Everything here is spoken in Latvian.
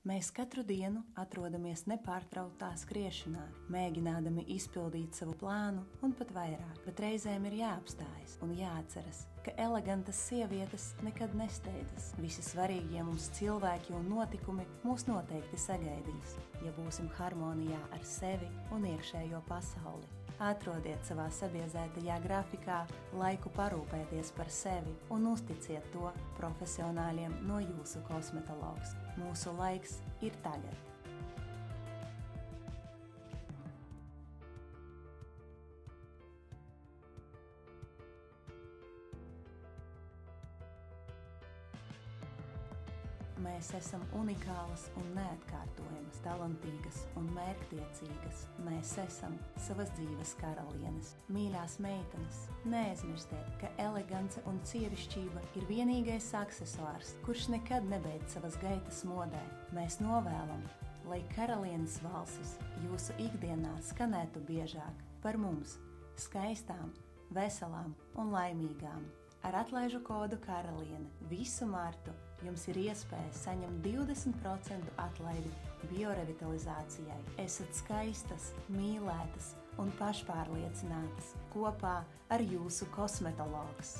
Mēs katru dienu atrodamies nepārtrauktā skriešanā, mēģinādami izpildīt savu plānu un pat vairāk, bet reizēm ir jāapstājas un jāatceras, ka elegantas sievietes nekad nesteidzas. Visi svarīgie mums cilvēki un notikumi mūs noteikti sagaidīs, ja būsim harmonijā ar sevi un iekšējo pasauli. Atrodiet savā sabiezētajā grafikā laiku parūpēties par sevi un uzticiet to profesionāļiem no jūsu kosmetologs. Mūsu laiks ir tagad. Mēs esam unikālas un neatkārtojamas, talantīgas un mērķtiecīgas. Mēs esam savas dzīves karalienes. Mīļās meitenes, neaizmirstiet, ka elegance un sievišķība ir vienīgais aksesuārs, kurš nekad nebeidz savas gaitas modē. Mēs novēlam, lai karalienes valsis jūsu ikdienā skanētu biežāk par mums, skaistām, veselām un laimīgām. Ar atlaižu kodu Karaliene visu martu jums ir iespēja saņemt 20% atlaidi biorevitalizācijai. Esat skaistas, mīlētas un pašpārliecinātas kopā ar jūsu kosmetologs.